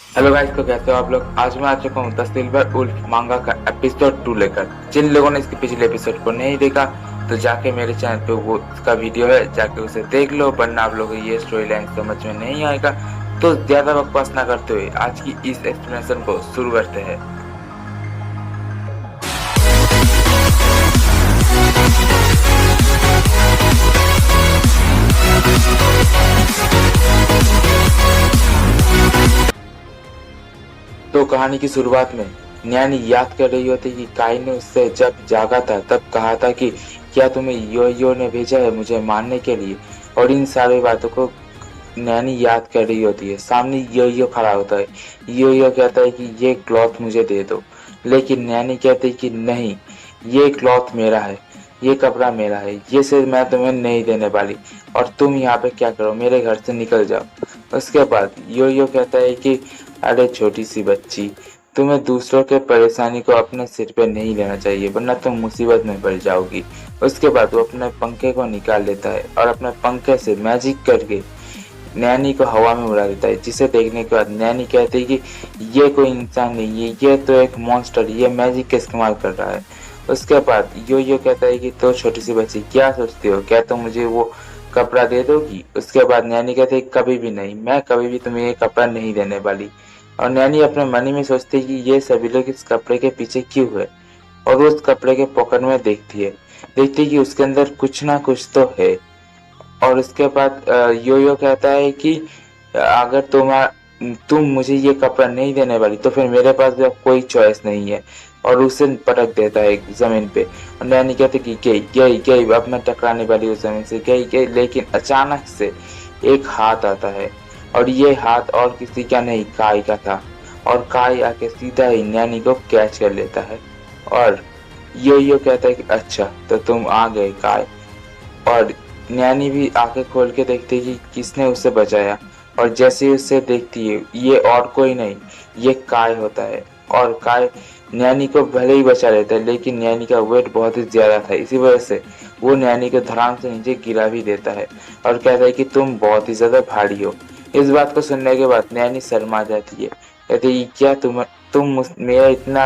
Hello guys, तो कैसे हो आप लोग। आज मैं आ चुका हूँ द सिल्वर वुल्फ मांगा का एपिसोड 2 लेकर। जिन लोगों ने इसके पिछले एपिसोड को नहीं देखा तो जाके मेरे चैनल पे वो उसका वीडियो है, जाके उसे देख लो, वरना आप लोगों को ये स्टोरी लाइन समझ में नहीं आएगा। तो ज्यादा बकवास ना करते हुए आज की इस एक्सप्लेनेशन को शुरू करते हैं। तो कहानी की शुरुआत में नैनी याद कर रही होती कि काई ने उससे जब जागा था तब कहा था कि क्या तुम्हें यो ने भेजा है मुझे मारने के लिए। और इन सारी बातों को नैनी याद कर रही होती है। सामने यो खड़ा होता है। यो कहता है कि ये क्लॉथ मुझे दे दो, लेकिन नैनी कहती है कि नहीं, ये क्लॉथ मेरा है, ये कपड़ा मेरा है, ये सिर्फ मैं तुम्हें नहीं देने वाली, और तुम यहाँ पे क्या करो, मेरे घर से निकल जाओ। उसके बाद यो कहता है कि अरे छोटी सी बच्ची, तुम्हें दूसरों के परेशानी को अपने सिर पे नहीं लेना चाहिए, वरना तुम मुसीबत में पड़ जाओगी। उसके बाद वो अपने पंखे को निकाल लेता है और अपने पंखे से मैजिक करके नैनी को हवा में उड़ा देता है, जिसे देखने के बाद नैनी कहती है कि ये कोई इंसान नहीं है, ये तो एक मॉन्स्टर, ये मैजिक का इस्तेमाल कर रहा है। उसके बाद यो कहता है कि तो छोटी सी बच्ची क्या सोचती हो, क्या तुम मुझे वो कपड़ा दे दोगी। उसके बाद नैनी कहती है कभी भी नहीं, मैं कभी भी तुम्हें ये कपड़ा नहीं देने वाली। और नैनी अपने मन में सोचती है कि ये सभी लोग इस कपड़े के पीछे क्यों है, और वो उस कपड़े के पॉकेट में देखती है कि उसके अंदर कुछ ना कुछ तो है। और उसके बाद यो कहता है कि अगर तुम मुझे ये कपड़ा नहीं देने वाली तो फिर मेरे पास भी अब कोई चॉइस नहीं है, और उसे पटक देता है जमीन पे। और नैनी कहती कि गई, अब मैं टकराने वाली हूँ जमीन से, गई। लेकिन अचानक से एक हाथ आता है, और ये हाथ और किसी का नहीं, काई का था। और काई आके सीधा ही नैनी को कैच कर लेता है। और यो कहता है कि अच्छा तो तुम आ गए काय। और नैनी भी आंखें खोल के देखती है कि किसने उसे बचाया। और जैसे ही उसे देखती है, ये और कोई नहीं, ये काय होता है। और काय नैनी को भले ही बचा लेता है, लेकिन नैनी का वेट बहुत ही ज्यादा था, इसी वजह से वो नैनी को धड़ाम से नीचे गिरा भी देता है और कहता है कि तुम बहुत ही ज्यादा भारी हो। इस बात को सुनने के बाद नैनी शर्मा जाती है, कहती है क्या तुम मेरा इतना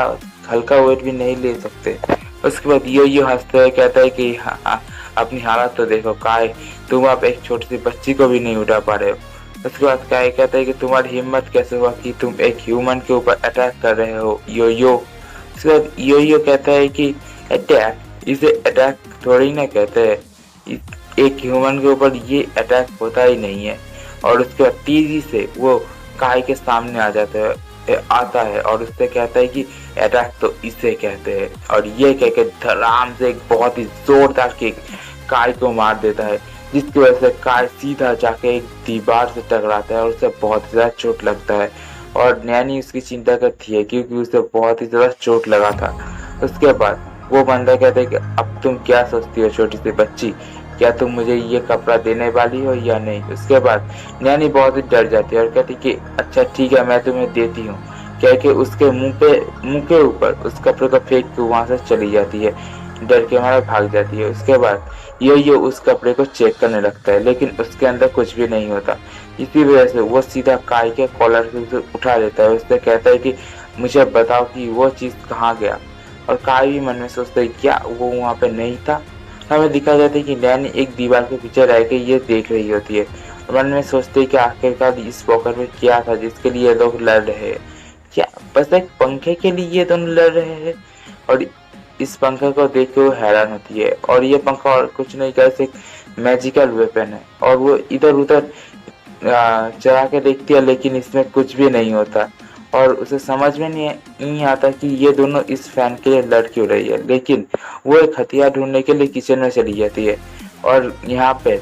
हल्का वेट भी नहीं ले सकते। उसके बाद यो हंसता है, कहता है कि हाँ, अपनी हालत तो देखो काय, तुम आप एक छोटी सी बच्ची को भी नहीं उठा पा रहे हो। उसके बाद काय कहता है कि तुम्हारी हिम्मत कैसे हुआ कि तुम एक ह्यूमन के ऊपर अटैक कर रहे हो यो। उसके बाद यो कहता है कि अटैक, इसे अटैक थोड़ी ना कहते हैं, एक ह्यूमन के ऊपर ये अटैक होता ही नहीं है। और उसके बाद तेजी से वो काय के सामने आता है और उससे कहता है कि अटैक तो इसे कहते हैं। और ये कहकर धड़ाम से एक बहुत ही जोरदार किक काय को मार देता है, जिसकी वजह से काय सीधा जाके एक दीवार से टकराता है और उसे बहुत ही ज्यादा चोट लगता है। और नैनी उसकी चिंता करती है क्योंकि उसे बहुत ही ज्यादा चोट लगा था। उसके बाद वो बंदा कहता है कि अब तुम क्या सोचती हो छोटी सी बच्ची, क्या तुम मुझे ये कपड़ा देने वाली हो या नहीं। उसके बाद नैनी बहुत ही डर जाती है और कहती कि अच्छा ठीक है, मैं तुम्हें देती हूँ, कह के उसके मुंह के ऊपर उस कपड़े को फेंक के वहां से चली जाती है, डर के मारे भाग जाती है। उसके बाद ये उस कपड़े को चेक करने लगता है, लेकिन उसके अंदर कुछ भी नहीं होता। इसी वजह से वो सीधा काय के कॉलर से उसे उठा लेता है। उससे कहता है कि मुझे बताओ कि वो चीज कहाँ गया। और काय भी मन में सोचता है क्या वो वहाँ पे नहीं था। हमें दिखाया जाता है कि नैनी एक दीवार के पीछे रह के ये देख रही होती है। मन में सोचते है कि आखिरकार इस पॉकेट में क्या था जिसके लिए लोग लड़ रहे हैं। क्या बस एक पंखे के लिए ये दोनों लड़ रहे हैं। और इस पंखे को देख के वो हैरान होती है, और ये पंखा और कुछ नहीं कैसे मैजिकल वेपन है। और वो इधर उधर चला के देखती है, लेकिन इसमें कुछ भी नहीं होता। और उसे समझ में नहीं आता कि ये दोनों इस फैन के लिए लड़ क्यों रही है। लेकिन वो एक हथियार ढूंढने के लिए किचन में चली जाती है, और यहाँ पे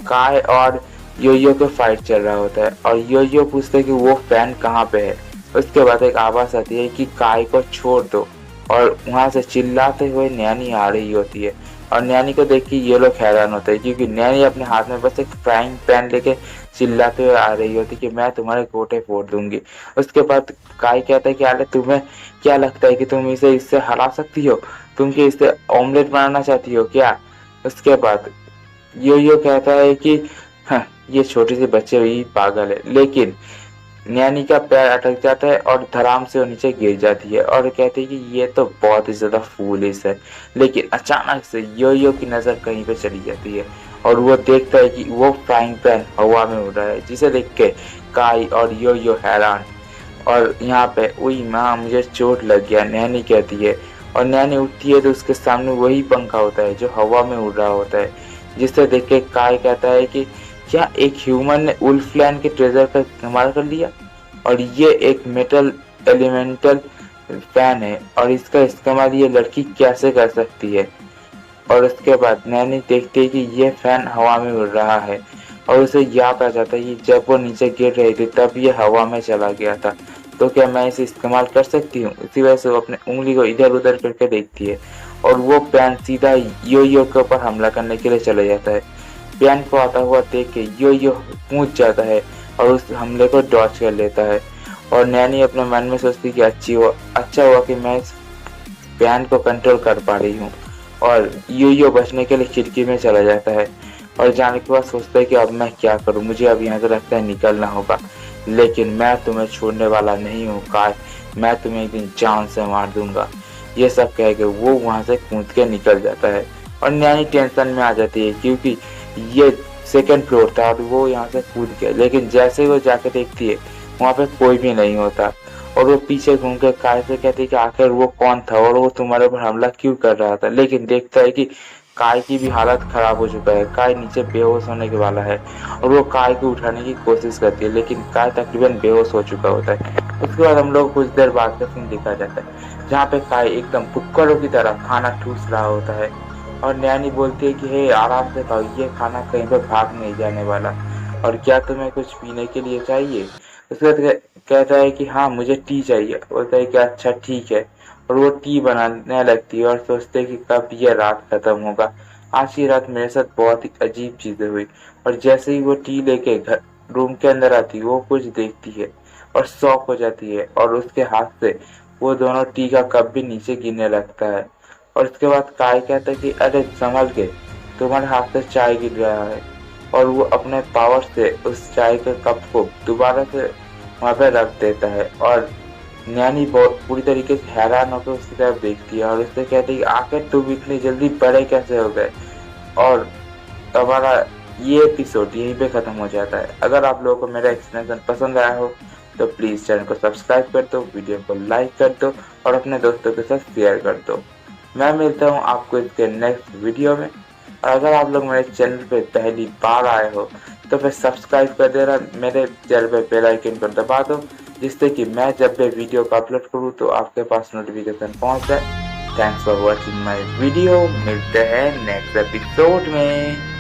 काय और यो के फाइट चल रहा होता है। और यो पूछता है कि वो फैन कहाँ पे है। उसके बाद एक आवाज आती है कि काय को छोड़ दो, और वहां से चिल्लाते हुए नैनी आ रही होती है। और नैनी को देख के ये लोग हैरान होते हैं, क्योंकि नैनी अपने हाथ में बस एक फ्राइंग पैन लेके चिल्लाते हुए आ रही होती कि मैं तुम्हारे गोटे फोड़ दूंगी। उसके बाद काय कहता है कि अरे तुम्हें क्या लगता है कि तुम इससे हरा सकती हो, तुम क्या इससे ऑमलेट बनाना चाहती हो क्या। उसके बाद यो कहता है कि हाँ, ये छोटी सी बच्चे भी पागल है, लेकिन नैनी का पैर अटक जाता है और धड़ाम से वो नीचे गिर जाती है और कहती है कि ये तो बहुत ही ज्यादा फूलिश है। लेकिन अचानक से यो की नजर कहीं पे चली जाती है और वो देखता है कि वो फ्राइंग पैन हवा में उड़ रहा है, जिसे देख के काई और यो हैरान। और यहाँ पे उई माँ मुझे चोट लग गया, नैनी कहती है। और नैनी उठती है तो उसके सामने वही पंखा होता है जो हवा में उड़ रहा होता है, जिसे देख के काय कहता है कि क्या एक ह्यूमन ने उल्फ लैंड के ट्रेजर का इस्तेमाल कर लिया, और ये एक मेटल एलिमेंटल फैन है और इसका इस्तेमाल ये लड़की कैसे कर सकती है। और उसके बाद नैनी देखती है कि ये फैन हवा में उड़ रहा है और उसे याद आ जाता है कि जब वो नीचे गिर रही थी तब ये हवा में चला गया था, तो क्या मैं इसे इस्तेमाल कर सकती हूँ। इसी वजह से वो अपने उंगली को इधर उधर करके देखती है और वो पैन सीधा यो के ऊपर हमला करने के लिए चले जाता है। पैन को आता हुआ देख के यो कूद जाता है और उस हमले को डॉच कर लेता है। और नैनी अपने मन में सोचती कि अच्छा हुआ कि मैं इस पैन को कंट्रोल कर पा रही हूँ। और यो बचने के लिए खिड़की में चला जाता है और जाने के बाद सोचता है कि अब मैं क्या करूं, मुझे अब यहाँ से लगता है निकलना होगा, लेकिन मैं तुम्हें छोड़ने वाला नहीं हूँ काय, मैं तुम्हें एक दिन जान से मार दूंगा। ये सब कह के वो वहां से कूद के निकल जाता है और नैनी टेंशन में आ जाती है क्योंकि ये सेकंड फ्लोर था और वो यहाँ से कूद गया, लेकिन जैसे ही वो जाके देखती है वहाँ पे कोई भी नहीं होता। और वो पीछे घूम के काय से कहती है कि आखिर वो कौन था और वो तुम्हारे ऊपर हमला क्यों कर रहा था, लेकिन देखता है कि काय की भी हालत खराब हो चुका है, काय नीचे बेहोश होने के वाला है। और वो काय को उठाने की कोशिश करती है लेकिन काय तकरीबन बेहोश हो चुका होता है। उसके बाद हम लोग कुछ देर बाद का सीन दिखा जाता है जहाँ पे काय एकदम कुक्कड़ों की तरह खाना ठूस रहा होता है और नैनी बोलती है कि हे आराम से खाओ, ये खाना कहीं पर भाग नहीं जाने वाला, और क्या तुम्हें कुछ पीने के लिए चाहिए। उसके बाद कहता है कि हाँ मुझे टी चाहिए। बोलता है कि अच्छा ठीक है, और वो टी बनाने लगती है और सोचते है कि कब ये रात खत्म होगा। आज की रात मेरे साथ बहुत ही अजीब चीजें हुई। और जैसे ही वो टी लेके घर रूम के अंदर आती है वो कुछ देखती है और शॉक हो जाती है और उसके हाथ से वो दोनों टी का कप भी नीचे गिरने लगता है। और उसके बाद काय कहता है कि अरे संभल के, तुम्हारे हाथ से चाय गिर रहा है। और वो अपने पावर से उस चाय के कप को दोबारा से वहां पे रख देता है और नैनी बहुत पूरी तरीके से हैरान होकर उसकी तरफ देखती है और उससे कहती है कि आखिर तुम इतनी जल्दी बड़े कैसे हो गए। और हमारा ये एपिसोड यहीं पे खत्म हो जाता है। अगर आप लोगों को मेरा एक्सप्लेनेशन पसंद आया हो तो प्लीज चैनल को सब्सक्राइब कर दो, वीडियो को लाइक कर दो और अपने दोस्तों के साथ शेयर कर दो। मैं मिलता हूँ आपको इसके नेक्स्ट वीडियो में। और अगर आप लोग मेरे चैनल पे पहली बार आए हो तो फिर सब्सक्राइब कर देना, मेरे चैनल पे बेल आइकन पर दबा दो, जिससे कि मैं जब भी वीडियो को अपलोड करूँ तो आपके पास नोटिफिकेशन पहुंच जाए। Thanks for watching my video, मिलते हैं नेक्स्ट एपिसोड में।